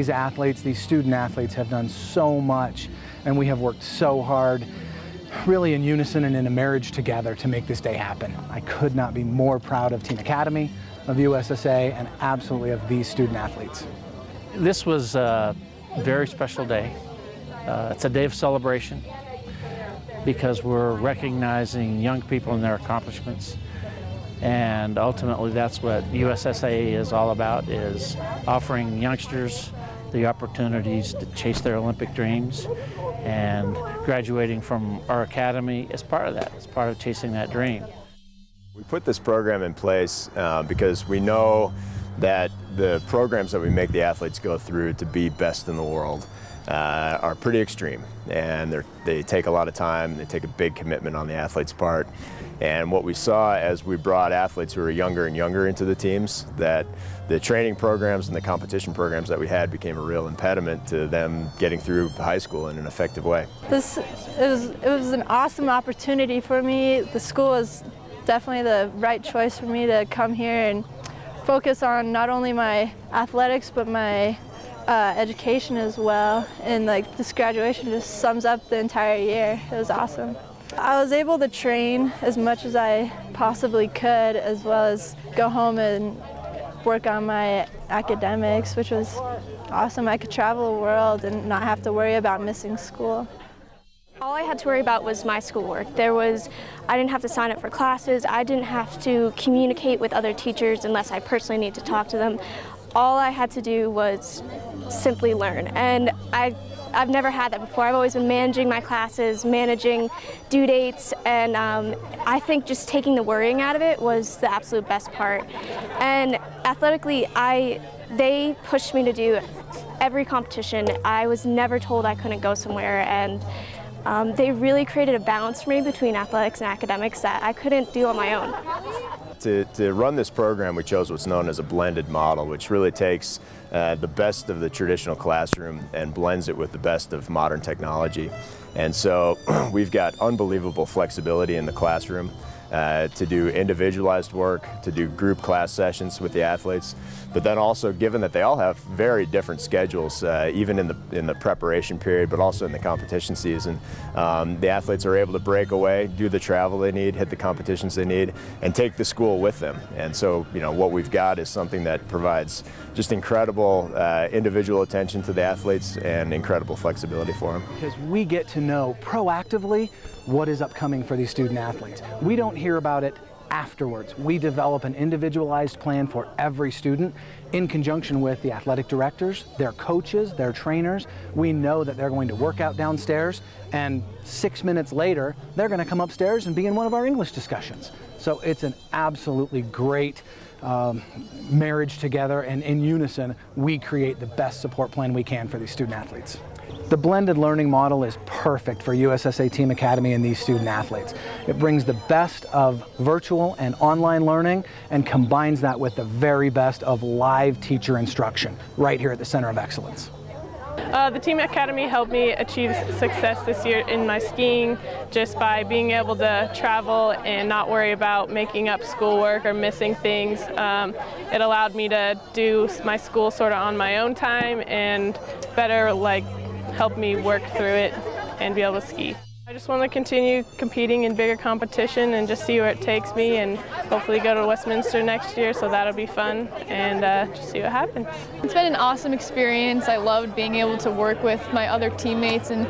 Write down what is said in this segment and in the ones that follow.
These athletes, these student athletes have done so much, and we have worked so hard, really in unison and in a marriage together to make this day happen. I could not be more proud of Team Academy, of USSA, and absolutely of these student athletes. This was a very special day. It's a day of celebration because we're recognizing young people and their accomplishments. And ultimately that's what USSA is all about, is offering youngsters the opportunities to chase their Olympic dreams, and graduating from our academy is part of that. It's part of chasing that dream. We put this program in place because we know that the programs that we make the athletes go through to be best in the world are pretty extreme, and they take a lot of time, they take a big commitment on the athlete's part. And what we saw as we brought athletes who were younger and younger into the teams, that the training programs and the competition programs that we had became a real impediment to them getting through high school in an effective way. It was an awesome opportunity for me. The school was definitely the right choice for me to come here and focus on not only my athletics but my education as well, and like this graduation just sums up the entire year. It was awesome. I was able to train as much as I possibly could, as well as go home and work on my academics, which was awesome. I could travel the world and not have to worry about missing school. All I had to worry about was my schoolwork. I didn't have to sign up for classes. I didn't have to communicate with other teachers unless I personally need to talk to them. All I had to do was simply learn, and I've never had that before. I've always been managing my classes, managing due dates, and I think just taking the worrying out of it was the absolute best part. And athletically, they pushed me to do every competition. I was never told I couldn't go somewhere, and they really created a balance for me between athletics and academics that I couldn't do on my own. To run this program, we chose what's known as a blended model, which really takes the best of the traditional classroom and blends it with the best of modern technology. And so we've got unbelievable flexibility in the classroom to do individualized work, to do group class sessions with the athletes, but then also, given that they all have very different schedules, even in the preparation period, but also in the competition season, the athletes are able to break away, do the travel they need, hit the competitions they need, and take the school with them. And so, what we've got is something that provides just incredible individual attention to the athletes and incredible flexibility for them. Because we get to know proactively what is upcoming for these student athletes. We don't hear about it afterwards. We develop an individualized plan for every student in conjunction with the athletic directors, their coaches, their trainers. We know that they're going to work out downstairs, and 6 minutes later, they're going to come upstairs and be in one of our English discussions. So it's an absolutely great marriage together, and in unison, we create the best support plan we can for these student athletes. The blended learning model is perfect for USSA Team Academy and these student athletes. It brings the best of virtual and online learning and combines that with the very best of live teacher instruction right here at the Center of Excellence. The Team Academy helped me achieve success this year in my skiing just by being able to travel and not worry about making up schoolwork or missing things. It allowed me to do my school sort of on my own time and better help me work through it and be able to ski. I just want to continue competing in bigger competition and just see where it takes me, and hopefully go to Westminster next year, so that'll be fun, and just see what happens. It's been an awesome experience. I loved being able to work with my other teammates and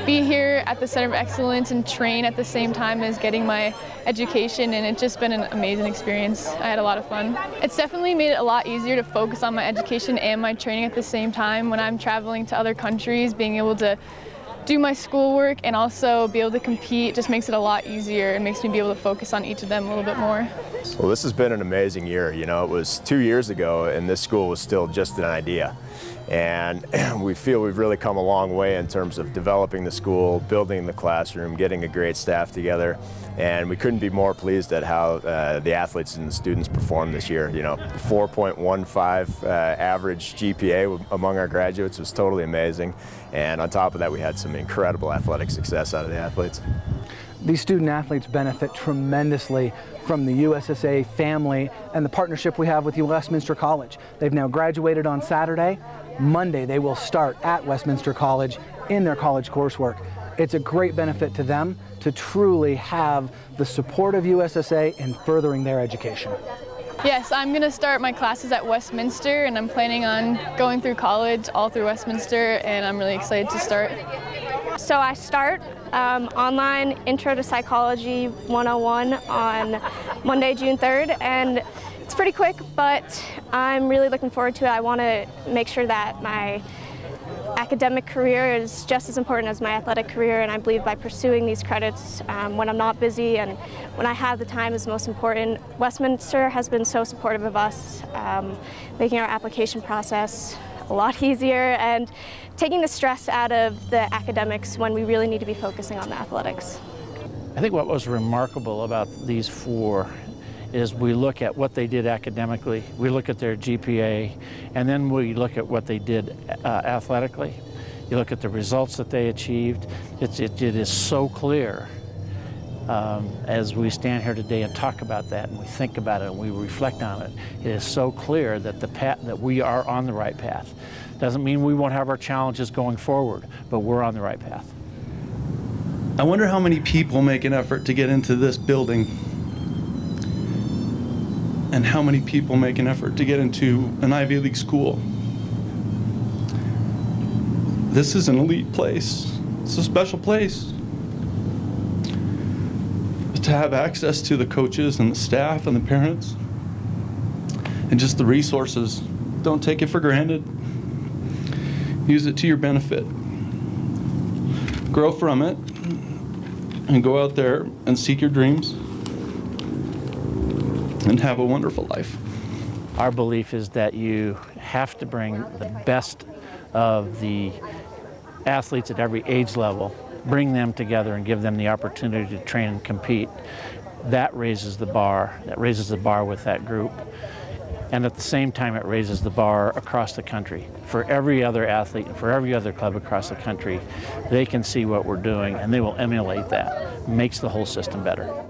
be here at the Center of Excellence and train at the same time as getting my education, and it's just been an amazing experience. I had a lot of fun. It's definitely made it a lot easier to focus on my education and my training at the same time. When I'm traveling to other countries, being able to do my schoolwork and also be able to compete just makes it a lot easier. It makes me be able to focus on each of them a little bit more. Well, this has been an amazing year. It was 2 years ago and this school was still just an idea. And we feel we've really come a long way in terms of developing the school, building the classroom, getting a great staff together. And we couldn't be more pleased at how the athletes and the students performed this year. 4.15 average GPA among our graduates was totally amazing. And on top of that, we had some incredible athletic success out of the athletes. These student athletes benefit tremendously from the USSA family and the partnership we have with Westminster College. They've now graduated on Saturday. Monday they will start at Westminster College in their college coursework. It's a great benefit to them to truly have the support of USSA in furthering their education. Yes, I'm going to start my classes at Westminster, and I'm planning on going through college all through Westminster, and I'm really excited to start. So I start online Intro to Psychology 101 on Monday, June 3rd, and it's pretty quick, but I'm really looking forward to it. I want to make sure that my academic career is just as important as my athletic career, and I believe by pursuing these credits when I'm not busy and when I have the time is most important. Westminster has been so supportive of us, making our application process a lot easier and taking the stress out of the academics when we really need to be focusing on the athletics. I think what was remarkable about these four is we look at what they did academically, we look at their GPA, and then we look at what they did athletically. You look at the results that they achieved. It is so clear as we stand here today and talk about that, and we think about it and we reflect on it. It is so clear that that we are on the right path. Doesn't mean we won't have our challenges going forward, but we're on the right path. I wonder how many people make an effort to get into this building, and how many people make an effort to get into an Ivy League school. This is an elite place. It's a special place. To have access to the coaches and the staff and the parents and just the resources, don't take it for granted. Use it to your benefit. Grow from it and go out there and seek your dreams and have a wonderful life. Our belief is that you have to bring the best of the athletes at every age level, bring them together and give them the opportunity to train and compete. That raises the bar. That raises the bar with that group. And at the same time, it raises the bar across the country. For every other athlete and for every other club across the country, they can see what we're doing and they will emulate that. It makes the whole system better.